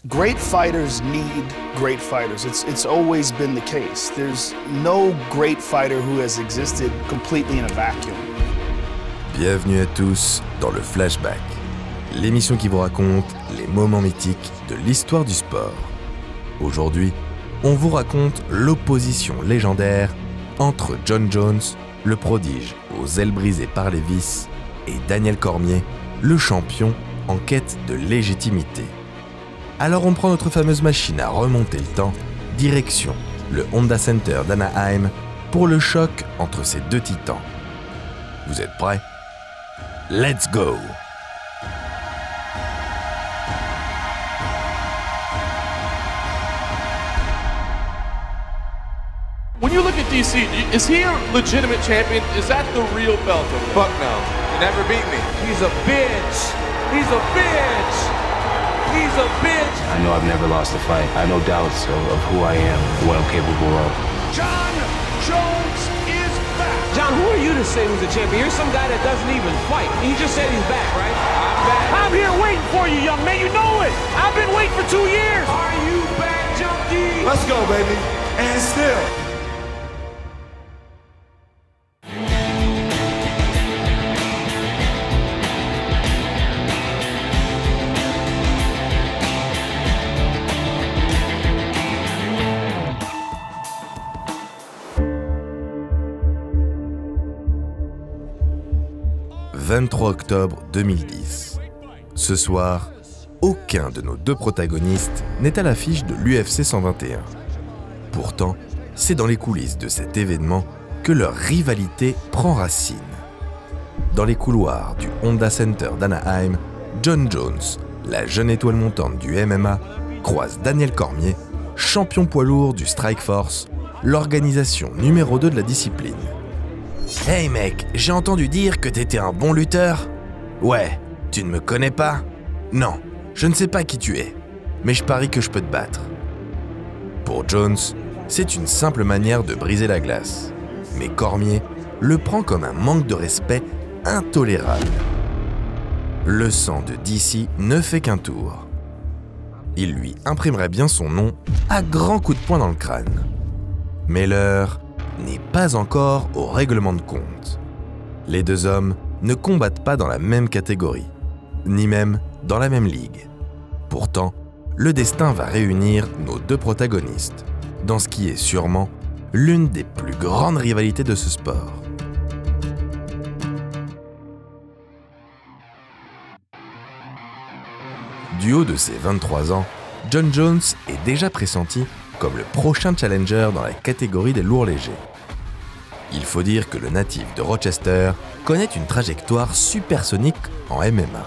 Great fighters need great fighters. It's always been the case. There's no great fighter who has existed completely in a vacuum. Bienvenue à tous dans le Flashback, l'émission qui vous raconte les moments mythiques de l'histoire du sport. Aujourd'hui, on vous raconte l'opposition légendaire entre Jon Jones, le prodige aux ailes brisées par les vis, et Daniel Cormier, le champion en quête de légitimité. Alors on prend notre fameuse machine à remonter le temps, direction le Honda Center d'Anaheim pour le choc entre ces deux titans. Vous êtes prêts? Let's go! When you look at DC, is he a legitimate champion? Is that the real belt? Fuck no. You never beat me. He's a bitch. He's a bitch. He's a bitch. I know I've never lost a fight. I have no doubts of who I am, what I'm capable of. Jon Jones is back. John, who are you to say who's a champion? You're some guy that doesn't even fight. He just said he's back, right? I'm back. I'm here waiting for you, young man. You know it. I've been waiting for 2 years. Are you back, junkie? Let's go, baby. And still. 23 octobre 2010. Ce soir, aucun de nos deux protagonistes n'est à l'affiche de l'UFC 121. Pourtant, c'est dans les coulisses de cet événement que leur rivalité prend racine. Dans les couloirs du Honda Center d'Anaheim, Jon Jones, la jeune étoile montante du MMA, croise Daniel Cormier, champion poids lourd du Strikeforce, l'organisation numéro 2 de la discipline. « Hey mec, j'ai entendu dire que t'étais un bon lutteur. Ouais, tu ne me connais pas? Non, je ne sais pas qui tu es, mais je parie que je peux te battre. » Pour Jones, c'est une simple manière de briser la glace. Mais Cormier le prend comme un manque de respect intolérable. Le sang de DC ne fait qu'un tour. Il lui imprimerait bien son nom à grands coups de poing dans le crâne. Mais l'heure n'est pas encore au règlement de compte. Les deux hommes ne combattent pas dans la même catégorie, ni même dans la même ligue. Pourtant, le destin va réunir nos deux protagonistes, dans ce qui est sûrement l'une des plus grandes rivalités de ce sport. Du haut de ses 23 ans, Jon Jones est déjà pressenti comme le prochain challenger dans la catégorie des lourds légers. Il faut dire que le natif de Rochester connaît une trajectoire supersonique en MMA.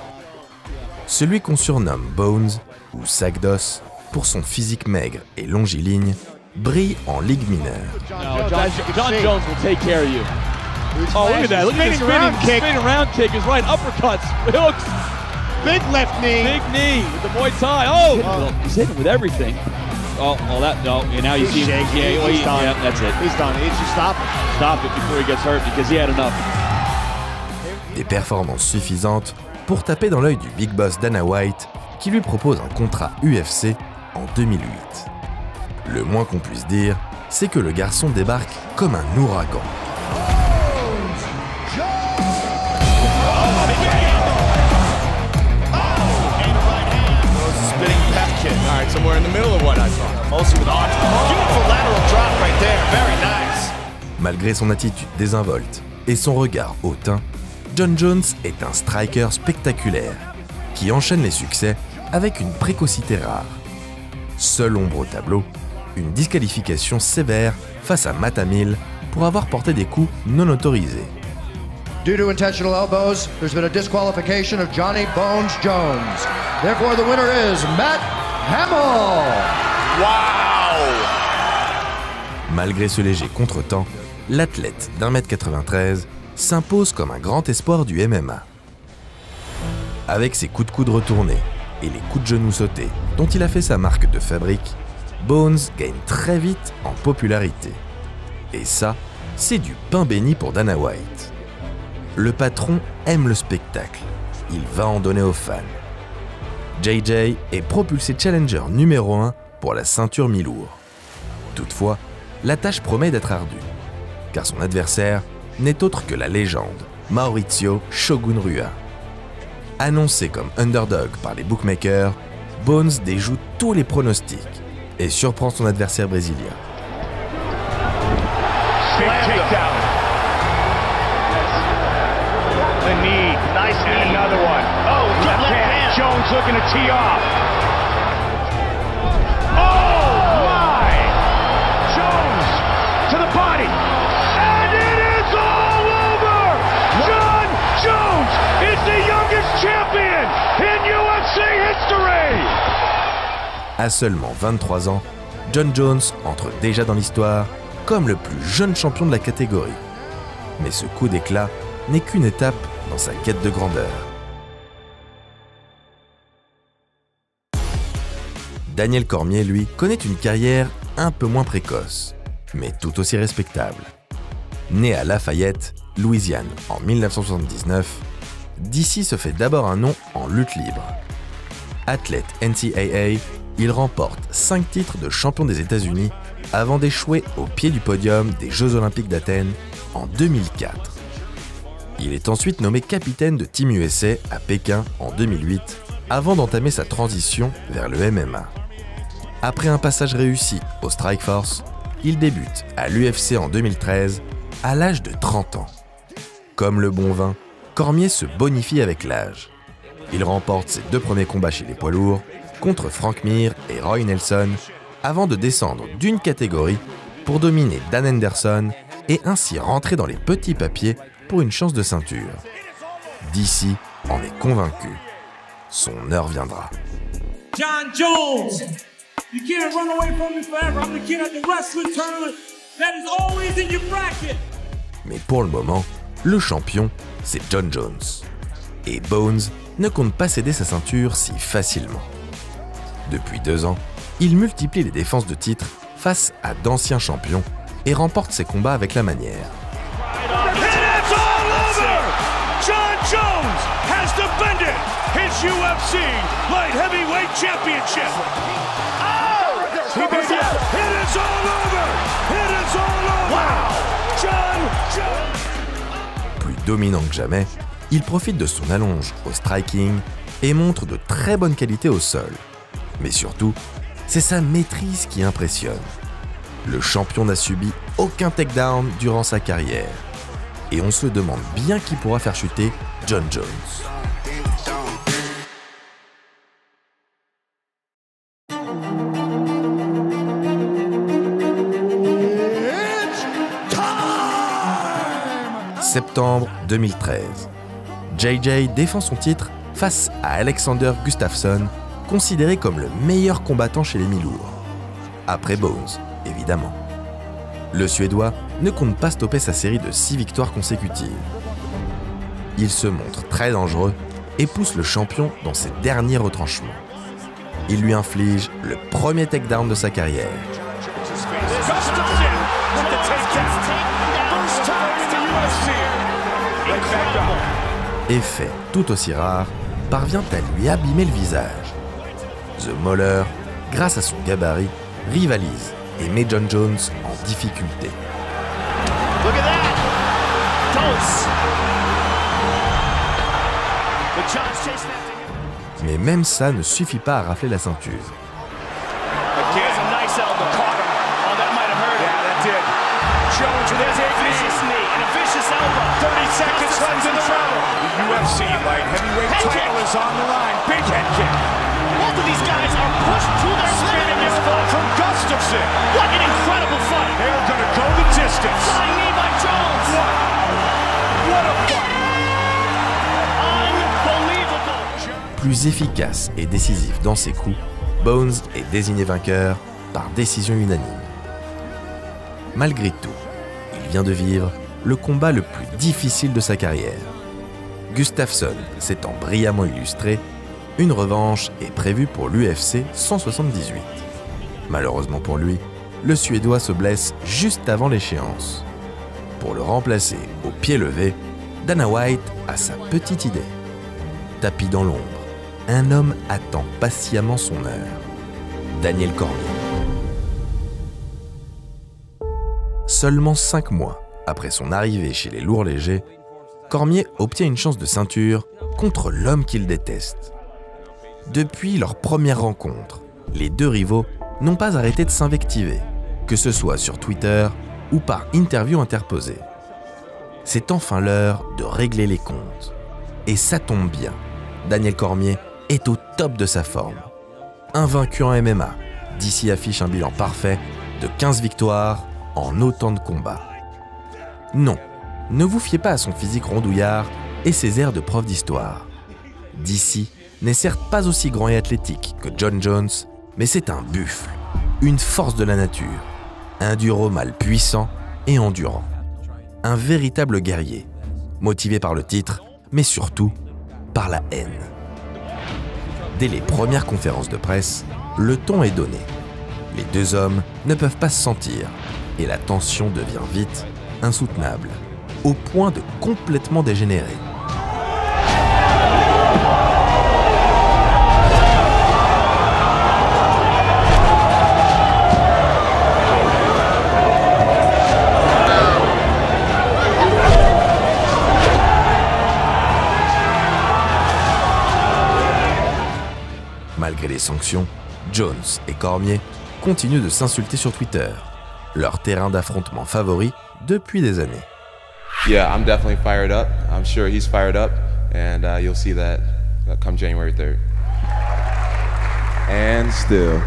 Celui qu'on surnomme Bones, ou sac d'os, pour son physique maigre et longiligne, brille en ligue mineure. Jon Jones will take care of you. Oh, look at that. Look at this spin around kick is right. Uppercuts, hooks. Big left knee. Big knee with the Muay Thai. Oh, he's hitting with everything. Oh, that, no, and now you see him. Yeah, he's done. Yeah, that's it. He's done. He should stop it. Stop it before he gets hurt because he had enough. Des performances suffisantes pour taper dans l'œil du big boss Dana White qui lui propose un contrat UFC en 2008. Le moins qu'on puisse dire, c'est que le garçon débarque comme un ouragan. Somewhere in the middle of what I saw. Mostly with arms. Beautiful lateral drop right there. Very nice. Malgré son attitude désinvolte et son regard hautain, Jon Jones est un striker spectaculaire qui enchaîne les succès avec une précocité rare. Seule ombre au tableau, une disqualification sévère face à Matt Hamill pour avoir porté des coups non autorisés. Due to intentional elbows, there's been a disqualification of Johnny Bones Jones. Therefore, the winner is Matt Hamill. Wow! Malgré ce léger contretemps, l'athlète d'1m93 s'impose comme un grand espoir du MMA. Avec ses coups de coude retournés et les coups de genoux sautés dont il a fait sa marque de fabrique, Bones gagne très vite en popularité. Et ça, c'est du pain béni pour Dana White. Le patron aime le spectacle, il va en donner aux fans. JJ est propulsé challenger numéro 1 pour la ceinture mi-lourd. Toutefois, la tâche promet d'être ardue, car son adversaire n'est autre que la légende Mauricio Shogun Rua. Annoncé comme underdog par les bookmakers, Bones déjoue tous les pronostics et surprend son adversaire brésilien. Big takedown. The knee. Nice knee. Another one. Oh, left hand. Jones looking to tee off. Oh, my! Jones to the body. And it is all over! John Jones is the youngest champion in UFC history! À seulement 23 ans, Jon Jones entre déjà dans l'histoire comme le plus jeune champion de la catégorie. Mais ce coup d'éclat n'est qu'une étape dans sa quête de grandeur. Daniel Cormier, lui, connaît une carrière un peu moins précoce, mais tout aussi respectable. Né à Lafayette, Louisiane, en 1979, DC se fait d'abord un nom en lutte libre. Athlète NCAA, il remporte 5 titres de champion des États-Unis avant d'échouer au pied du podium des Jeux Olympiques d'Athènes en 2004. Il est ensuite nommé capitaine de Team USA à Pékin en 2008 avant d'entamer sa transition vers le MMA. Après un passage réussi au Strikeforce, il débute à l'UFC en 2013 à l'âge de 30 ans. Comme le bon vin, Cormier se bonifie avec l'âge. Il remporte ses 2 premiers combats chez les poids lourds contre Frank Mir et Roy Nelson avant de descendre d'une catégorie pour dominer Dan Henderson et ainsi rentrer dans les petits papiers pour une chance de ceinture. DC en est convaincu. Son heure viendra. Jon Jones, you can't run away from me forever. I'm the king of the wrestling tournament that is always in your bracket. Mais pour le moment, le champion, c'est Jon Jones. Et Bones ne compte pas céder sa ceinture si facilement. Depuis 2 ans, il multiplie les défenses de titre face à d'anciens champions et remporte ses combats avec la manière. Jon Jones has defended his UFC light heavyweight championship. Oh! He beat it. It is all over. It is all over. Wow! Jon Jones. Plus dominant que jamais, il profite de son allonge au striking et montre de très bonnes qualités au sol. Mais surtout, c'est sa maîtrise qui impressionne. Le champion n'a subi aucun takedown durant sa carrière. Et on se demande bien qui pourra faire chuter Jon Jones. Septembre 2013. JJ défend son titre face à Alexander Gustafsson, considéré comme le meilleur combattant chez les mi-lourds. Après Bones, évidemment. Le Suédois ne compte pas stopper sa série de 6 victoires consécutives. Il se montre très dangereux et pousse le champion dans ses derniers retranchements. Il lui inflige le premier takedown de sa carrière. Et fait tout aussi rare, parvient à lui abîmer le visage. The Mauler, grâce à son gabarit, rivalise et met Jon Jones en difficulté. Mais même ça ne suffit pas à rafler la ceinture. Both of these guys are pushed to their limit from Gustafsson. What an incredible fight! They are going to go the distance. Flying knee by Jones. Wow! What a fight! Unbelievable. Plus efficace et décisif dans ses coups, Bones est désigné vainqueur par décision unanime. Malgré tout, il vient de vivre le combat le plus difficile de sa carrière. Gustafsson s'étant brillamment illustré, une revanche est prévue pour l'UFC 178. Malheureusement pour lui, le Suédois se blesse juste avant l'échéance. Pour le remplacer au pied levé, Dana White a sa petite idée. Tapis dans l'ombre, un homme attend patiemment son heure. Daniel Cormier. Seulement 5 mois après son arrivée chez les lourds légers, Cormier obtient une chance de ceinture contre l'homme qu'il déteste. Depuis leur première rencontre, les deux rivaux n'ont pas arrêté de s'invectiver, que ce soit sur Twitter ou par interview interposée. C'est enfin l'heure de régler les comptes. Et ça tombe bien, Daniel Cormier est au top de sa forme. Invaincu en MMA, DC affiche un bilan parfait de 15 victoires en autant de combats. Non, ne vous fiez pas à son physique rondouillard et ses airs de prof d'histoire. DC n'est certes pas aussi grand et athlétique que Jon Jones, mais c'est un buffle, une force de la nature, un duro mâle puissant et endurant. Un véritable guerrier, motivé par le titre, mais surtout par la haine. Dès les premières conférences de presse, le ton est donné. Les deux hommes ne peuvent pas se sentir et la tension devient vite insoutenable, au point de complètement dégénérer. Malgré les sanctions, Jones et Cormier continuent de s'insulter sur Twitter, leur terrain d'affrontement favori depuis des années. Yeah, I'm definitely fired up. I'm sure he's fired up, and you'll see that come January 3rd. And still.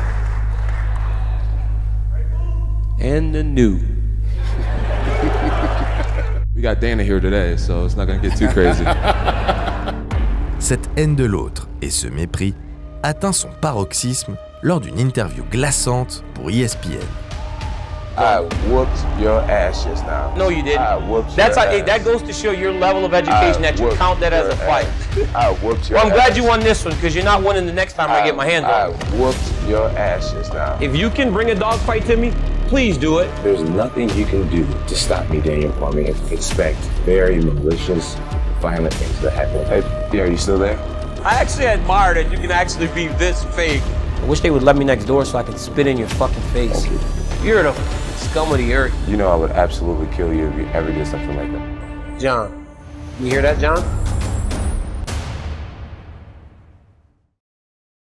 And the new. We got Dana here today, so it's not gonna get too crazy. Cette haine de l'autre et ce mépris atteint son paroxysme lors d'une interview glaçante pour ESPN. I whooped your ass just now. No, you didn't. I whooped That's your how, ass. that goes to show your level of education that you count that as a fight. I whooped your Well, I'm glad ass. you won this one because you're not winning the next time I get my hands on I you. whooped your ass just now. If you can bring a dog fight to me, please do it. There's nothing you can do to stop me, Daniel Cormier. Expect very malicious, violent things to happen. Hey, are you still there? I actually admire that you can actually be this fake. I wish they would let me next door so I could spit in your fucking face. You're the scum of the earth. You know I would absolutely kill you if you ever did something like that. John, you hear that, John?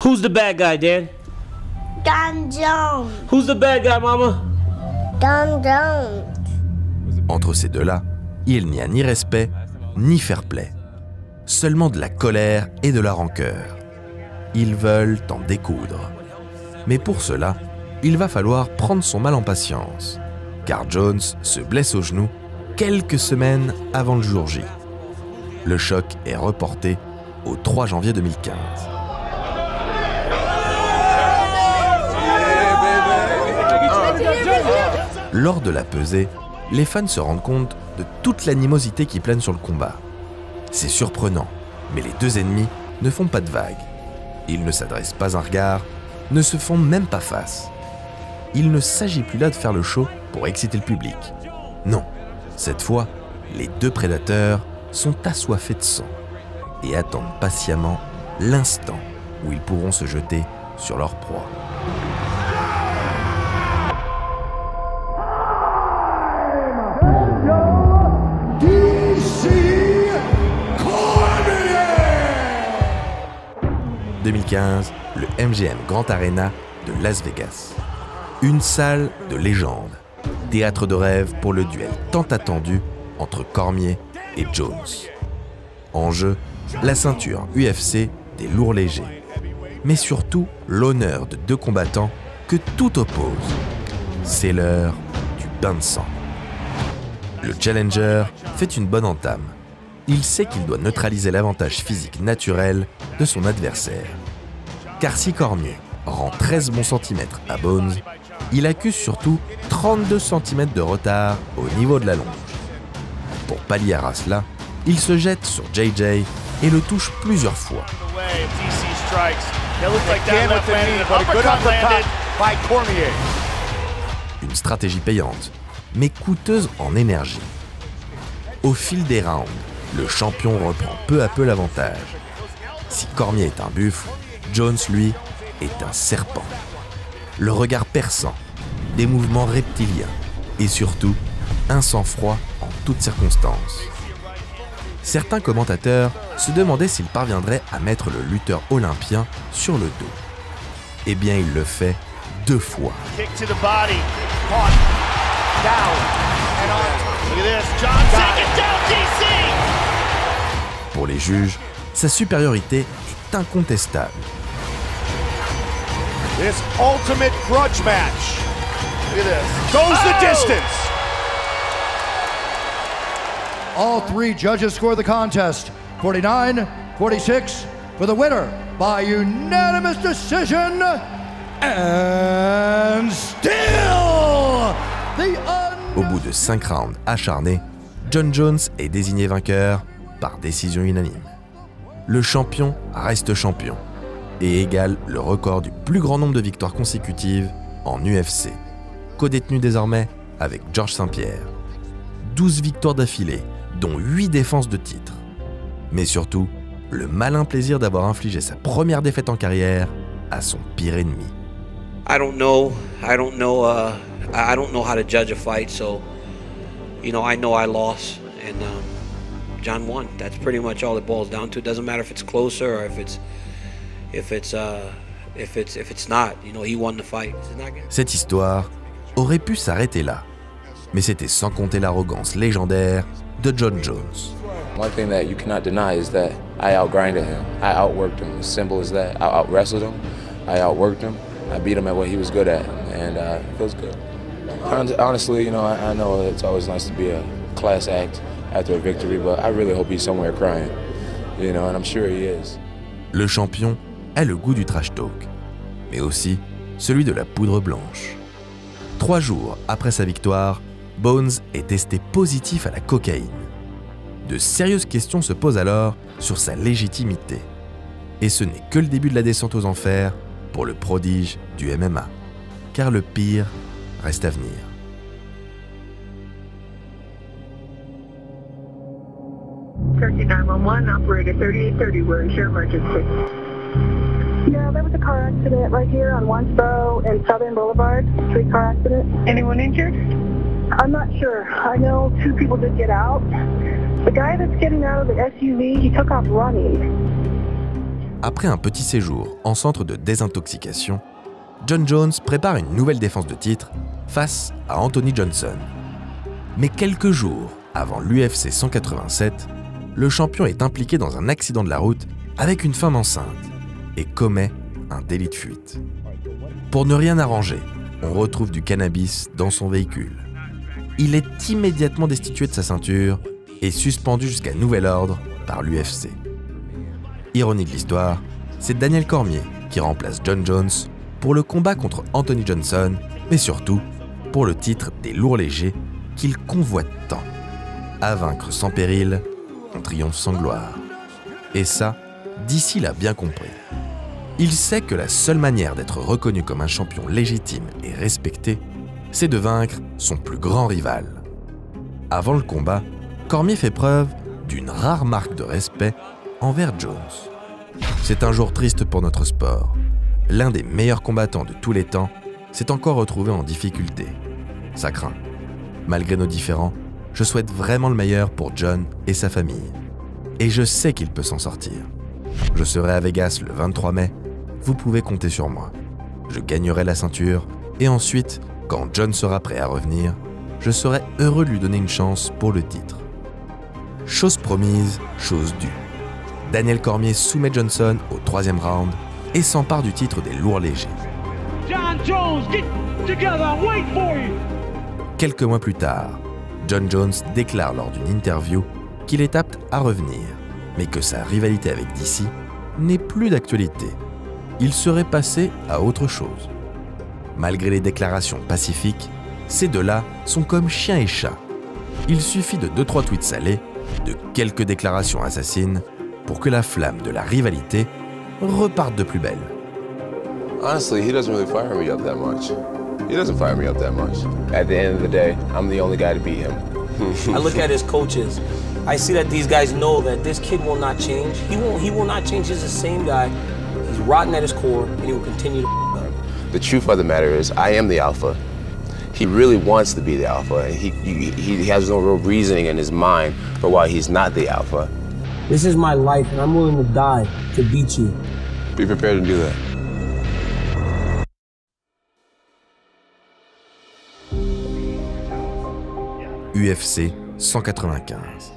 Who's the bad guy, Dan? Jon Jones. Who's the bad guy, Mama? Jon Jones. Entre ces deux-là, il n'y a ni respect, ni fair play. Seulement de la colère et de la rancœur. Ils veulent en découdre. Mais pour cela, il va falloir prendre son mal en patience, car Jones se blesse au genou quelques semaines avant le jour J. Le choc est reporté au 3 janvier 2015. Lors de la pesée, les fans se rendent compte de toute l'animosité qui plane sur le combat. C'est surprenant, mais les deux ennemis ne font pas de vagues. Ils ne s'adressent pas un regard, ne se font même pas face. Il ne s'agit plus là de faire le show pour exciter le public. Non, cette fois, les deux prédateurs sont assoiffés de sang et attendent patiemment l'instant où ils pourront se jeter sur leur proie. « 2015, le MGM Grand Arena de Las Vegas. Une salle de légende, théâtre de rêve pour le duel tant attendu entre Cormier et Jones. En jeu, la ceinture UFC des lourds légers, mais surtout l'honneur de deux combattants que tout oppose. C'est l'heure du bain de sang. Le challenger fait une bonne entame. Il sait qu'il doit neutraliser l'avantage physique naturel de son adversaire. Car si Cormier rend 13 bons centimètres à Bones, il accuse surtout 32 cm de retard au niveau de la longe. Pour pallier à cela, il se jette sur JJ et le touche plusieurs fois. Une stratégie payante, mais coûteuse en énergie. Au fil des rounds, le champion reprend peu à peu l'avantage. Si Cormier est un buffle, Jones, lui, est un serpent. Le regard perçant, des mouvements reptiliens et surtout un sang-froid en toutes circonstances. Certains commentateurs se demandaient s'il parviendrait à mettre le lutteur olympien sur le dos. Eh bien, il le fait 2 fois. Pour les juges, sa supériorité est incontestable. This ultimate grudge match. Look at this. Goes the distance. All 3 judges score the contest. 49-46 for the winner by unanimous decision. And still the Au bout de 5 rounds acharnés, Jon Jones est désigné vainqueur par décision unanime. Le champion reste champion et égale le record du plus grand nombre de victoires consécutives en UFC, co-détenu désormais avec Georges St-Pierre. 12 victoires d'affilée, dont 8 défenses de titre. Mais surtout, le malin plaisir d'avoir infligé sa première défaite en carrière à son pire ennemi. I don't know how to judge a fight, so I know I lost, and John won. That's pretty much all it boils down to. It doesn't matter if it's closer or if it's not. He won the fight. Cette histoire aurait pu s'arrêter là, mais c'était sans compter l'arrogance légendaire de Jon Jones. One thing that you cannot deny is that I outgrinded him. I outworked him. As simple as that. I outwrestled him. I outworked him. I beat him at what he was good at, and it feels good. Honestly, I know it's always nice to be a class act after a victory, but I really hope he's somewhere crying, and I'm sure he is. Le champion a le goût du trash talk, mais aussi celui de la poudre blanche. 3 jours après sa victoire, Bones est testé positif à la cocaïne. De sérieuses questions se posent alors sur sa légitimité. Et ce n'est que le début de la descente aux enfers pour le prodige du MMA, car le pire reste à venir. Turkey 911, operator 3830, we're in share emergency. Yeah, there was a car accident right here on Wansboro and Southern Boulevard, 3-car accident. Anyone injured? I'm not sure. I know 2 people did get out. The guy that's getting out of the SUV, he took off running. Après un petit séjour en centre de désintoxication, Jon Jones prépare une nouvelle défense de titre face à Anthony Johnson. Mais quelques jours avant l'UFC 187, le champion est impliqué dans un accident de la route avec une femme enceinte et commet un délit de fuite. Pour ne rien arranger, on retrouve du cannabis dans son véhicule. Il est immédiatement destitué de sa ceinture et suspendu jusqu'à nouvel ordre par l'UFC. Ironie de l'histoire, c'est Daniel Cormier qui remplace Jon Jones pour le combat contre Anthony Johnson, mais surtout pour le titre des lourds légers qu'il convoite tant. À vaincre sans péril, on triomphe sans gloire. Et ça, DC l'a bien compris. Il sait que la seule manière d'être reconnu comme un champion légitime et respecté, c'est de vaincre son plus grand rival. Avant le combat, Cormier fait preuve d'une rare marque de respect envers Jones. C'est un jour triste pour notre sport. L'un des meilleurs combattants de tous les temps s'est encore retrouvé en difficulté. Ça craint. Malgré nos différends, je souhaite vraiment le meilleur pour Jon et sa famille. Et je sais qu'il peut s'en sortir. Je serai à Vegas le 23 mai. Vous pouvez compter sur moi. Je gagnerai la ceinture et ensuite, quand Jon sera prêt à revenir, je serai heureux de lui donner une chance pour le titre. Chose promise, chose due. Daniel Cormier soumet Johnson au 3e round et s'empare du titre des lourds légers. Jon Jones, get together, wait for you. Quelques mois plus tard, Jon Jones déclare lors d'une interview qu'il est apte à revenir, mais que sa rivalité avec DC n'est plus d'actualité. Il serait passé à autre chose. Malgré les déclarations pacifiques, ces deux-là sont comme chien et chat. Il suffit de 2-3 tweets salés, de quelques déclarations assassines, pour que la flamme de la rivalité reparte de plus belle. Honestly, he doesn't really fire me up that much. He doesn't fire me up that much. At the end of the day, I'm the only guy to beat him. I look at his coaches, I see that these guys know that this kid will not change. He will not change. He's the same guy. He's rotten at his core, and he will continue to up. The truth of the matter is, I am the alpha. He really wants to be the alpha, and he has no real reasoning in his mind for why he's not the alpha. This is my life, and I'm willing to die to beat you. Be prepared to do that. UFC 195.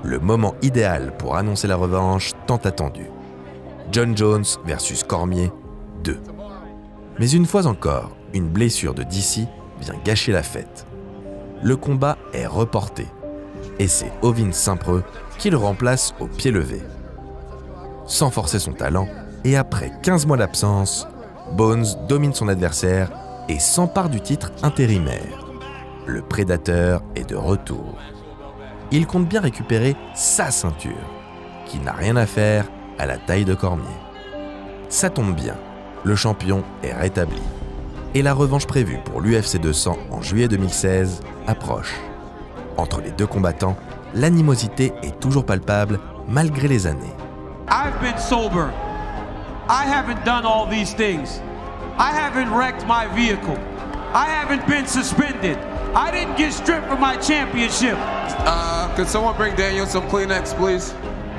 Le moment idéal pour annoncer la revanche tant attendue. Jon Jones versus Cormier 2. Mais une fois encore, une blessure de DC vient gâcher la fête. Le combat est reporté et c'est Ovin Saint-Preux qui le remplace au pied levé. Sans forcer son talent et après 15 mois d'absence, Bones domine son adversaire et s'empare du titre intérimaire. Le prédateur est de retour. Il compte bien récupérer sa ceinture, qui n'a rien à faire à la taille de Cormier. Ça tombe bien, le champion est rétabli. Et la revanche prévue pour l'UFC 200 en juillet 2016 approche. Entre les deux combattants, l'animosité est toujours palpable malgré les années. I've been sober. I haven't done all these things. I haven't wrecked my vehicle. I haven't been suspended. I didn't get stripped from my championship. Could someone bring Daniel some Kleenex, please?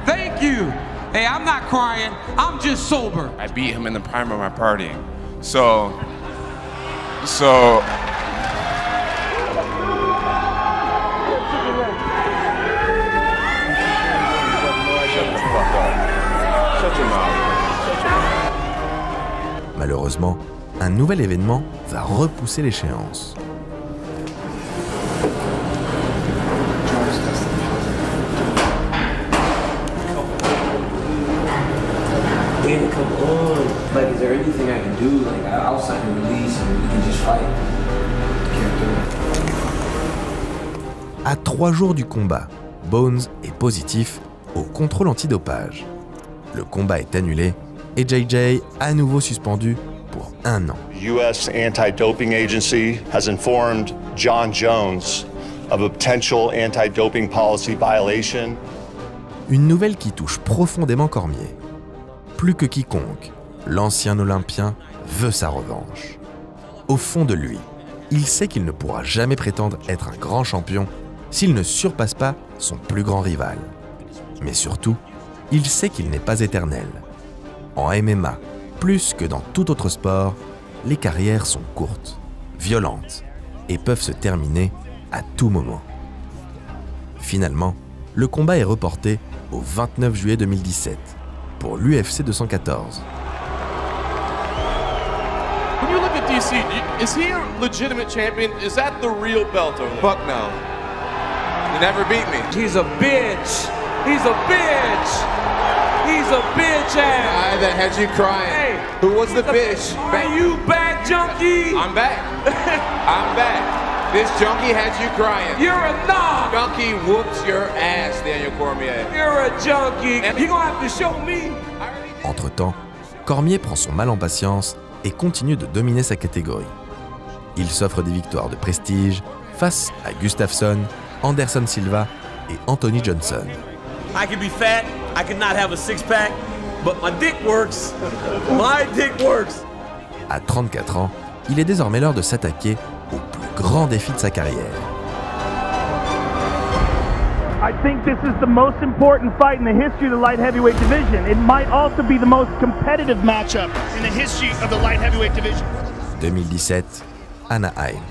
Thank you. Hey, I'm not crying. I'm just sober. I beat him in the prime of my partying. So... Malheureusement, un nouvel événement va repousser l'échéance. David, come on. Like, is there anything I can do? Like, I'll sign a release and we can just fight. Can't do it. À 3 jours du combat, Bones est positif au contrôle antidopage. Le combat est annulé et JJ à nouveau suspendu pour 1 an. The U.S. Anti-Doping Agency has informed Jon Jones of a potential anti-doping policy violation. Une nouvelle qui touche profondément Cormier. Plus que quiconque, l'ancien Olympien veut sa revanche. Au fond de lui, il sait qu'il ne pourra jamais prétendre être un grand champion s'il ne surpasse pas son plus grand rival. Mais surtout, il sait qu'il n'est pas éternel. En MMA, plus que dans tout autre sport, les carrières sont courtes, violentes et peuvent se terminer à tout moment. Finalement, le combat est reporté au 29 juillet 2017 pour l'UFC 214. When you look at DC, is he a legitimate champion? Is that the real belt over there? Fuck no. You never beat me. He's a bitch. He's a bitch. He's a bitch ass. That had you crying. Hey, who was the bitch? Are you back, junkie? I'm back. I'm back. This junkie had you crying. You're a knob. Junkie whoops your ass, Daniel Cormier. You're a junkie. You're gonna have to show me. Entre-temps, Cormier prend son mal en patience et continue de dominer sa catégorie. Il s'offre des victoires de prestige face à Gustafsson, Anderson Silva et Anthony Johnson. I can be fat, I can not have a six-pack, but my dick works. My dick works. À 34 ans, il est désormais l'heure de s'attaquer au plus grand défi de sa carrière. I think this is the most important fight in the history of the light heavyweight division. It might also be the most competitive matchup in the history of the light heavyweight division. 2017, Anaheim.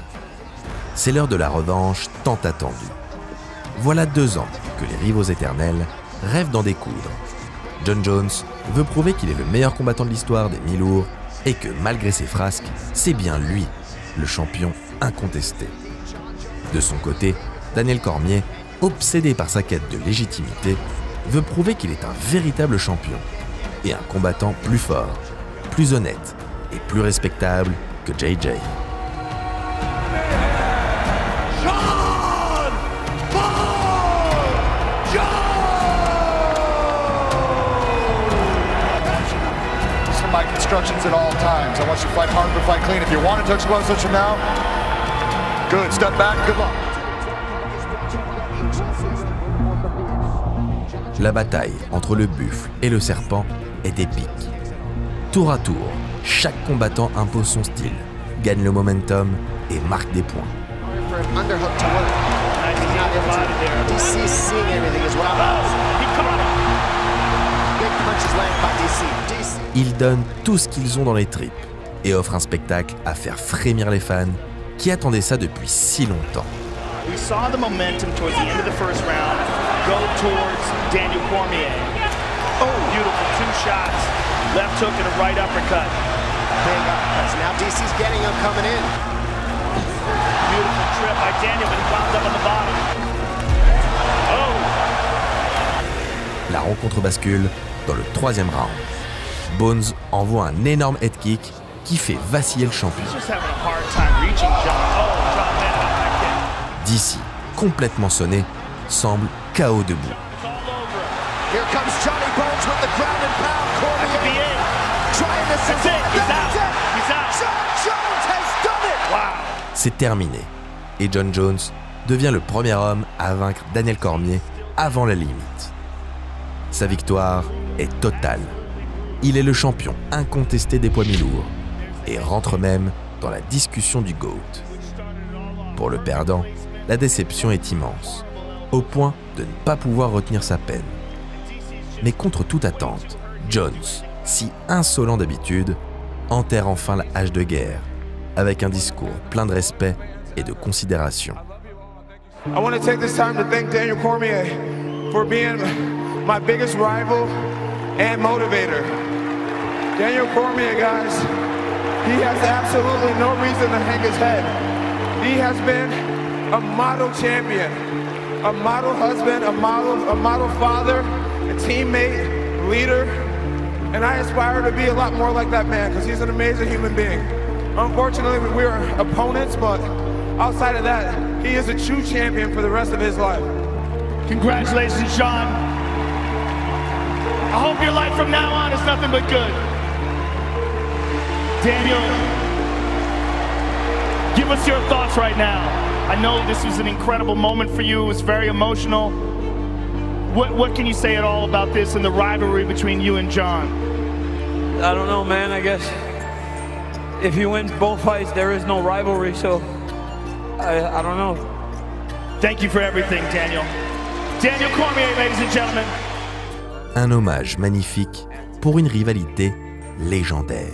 C'est l'heure de la revanche tant attendue. Voilà 2 ans que les rivaux éternels rêvent d'en découdre. Jon Jones veut prouver qu'il est le meilleur combattant de l'histoire des mi-lourds et que malgré ses frasques, c'est bien lui, le champion incontesté. De son côté, Daniel Cormier, obsédé par sa quête de légitimité, veut prouver qu'il est un véritable champion et un combattant plus fort, plus honnête et plus respectable que JJ. My instructions at all times. I want you to fight hard but fight clean. If you wanted to explosives from now, good. Step back. Good luck. La bataille entre le buffle et le serpent est épique. Tour à tour, chaque combattant impose son style, gagne le momentum et marque des points. Ils donnent tout ce qu'ils ont dans les tripes et offrent un spectacle à faire frémir les fans qui attendaient ça depuis si longtemps. We saw the momentum towards the end of the first round go towards Daniel Cormier. Oh, beautiful 2 shots. Left hook and a right uppercut. Big uppercuts. Now DC's getting him coming in. Beautiful trip by Daniel, but he wound up on the bottom. Oh! La rencontre bascule dans le 3e round. Bones envoie un énorme head kick qui fait vaciller le champion. DC, complètement sonné, semble KO debout. Here comes Johnny Bones with the ground and pound. Cormier trying to That's it. He's out. He's out. John Jones has done it. Wow. C'est terminé. Et John Jones devient le premier homme à vaincre Daniel Cormier avant la limite. Sa victoire est totale. Il est le champion incontesté des poids mi-lourds et rentre même dans la discussion du GOAT. Pour le perdant, la déception est immense, au point de ne pas pouvoir retenir sa peine. Mais contre toute attente, Jones, si insolent d'habitude, enterre enfin la hache de guerre, avec un discours plein de respect et de considération. I want to take this time to thank Daniel Cormier for being my biggest rival and motivator. Daniel Cormier, guys, he has absolutely no reason to hang his head. He has been a model champion, a model husband, a model father, a teammate, leader, and I aspire to be a lot more like that man because he's an amazing human being. Unfortunately, we are opponents, but outside of that, he is a true champion for the rest of his life. Congratulations, Sean. I hope your life from now on is nothing but good. Daniel, give us your thoughts right now. I know this was an incredible moment for you. It was very emotional. What can you say at all about this and the rivalry between you and John? I don't know, man. I guess if he wins both fights, there is no rivalry, so I don't know. Thank you for everything, Daniel. Daniel Cormier, ladies and gentlemen. Un hommage magnifique pour une rivalité légendaire.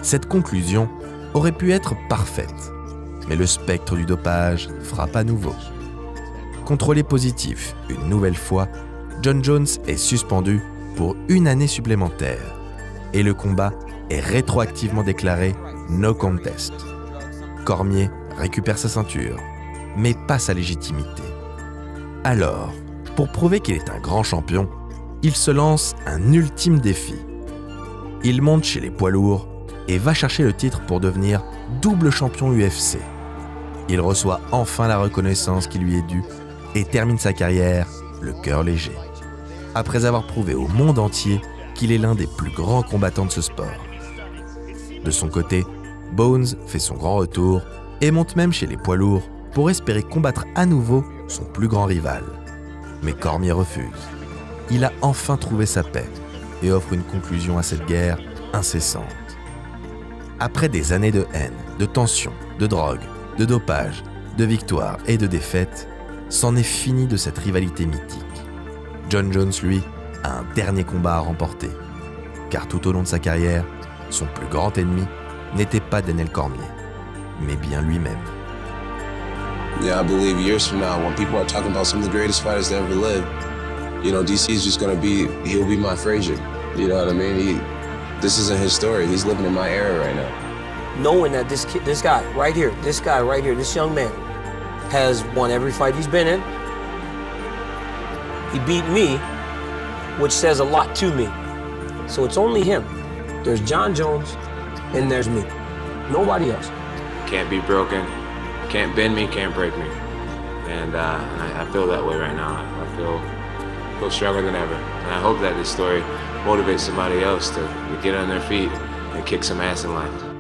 Cette conclusion aurait pu être parfaite, mais le spectre du dopage frappe à nouveau. Contrôlé positif une nouvelle fois, John Jones est suspendu pour 1 année supplémentaire et le combat est rétroactivement déclaré no contest. Cormier récupère sa ceinture, mais pas sa légitimité. Alors, pour prouver qu'il est un grand champion, il se lance un ultime défi. Il monte chez les poids lourds et va chercher le titre pour devenir double champion UFC. Il reçoit enfin la reconnaissance qui lui est due et termine sa carrière le cœur léger, après avoir prouvé au monde entier qu'il est l'un des plus grands combattants de ce sport. De son côté, Bones fait son grand retour et monte même chez les poids lourds pour espérer combattre à nouveau son plus grand rival. Mais Cormier refuse. Il a enfin trouvé sa paix et offre une conclusion à cette guerre incessante. Après des années de haine, de tension, de drogue, de dopage, de victoires et de défaites, c'en est fini de cette rivalité mythique. John Jones, lui, a un dernier combat à remporter, car tout au long de sa carrière, son plus grand ennemi n'était pas Daniel Cormier, mais bien lui-même. Yeah, I believe years from now, when people are talking about some of the greatest fighters that ever lived, you know, DC's just gonna be, he'll be my Frazier. You know what I mean? This isn't his story. He's living in my era right now. Knowing that this guy right here, this young man, has won every fight he's been in. He beat me, which says a lot to me. So it's only him. There's John Jones, and there's me. Nobody else. Can't be broken. Can't bend me, can't break me. And I feel that way right now. I feel stronger than ever. And I hope that this story motivates somebody else to get on their feet and kick some ass in life.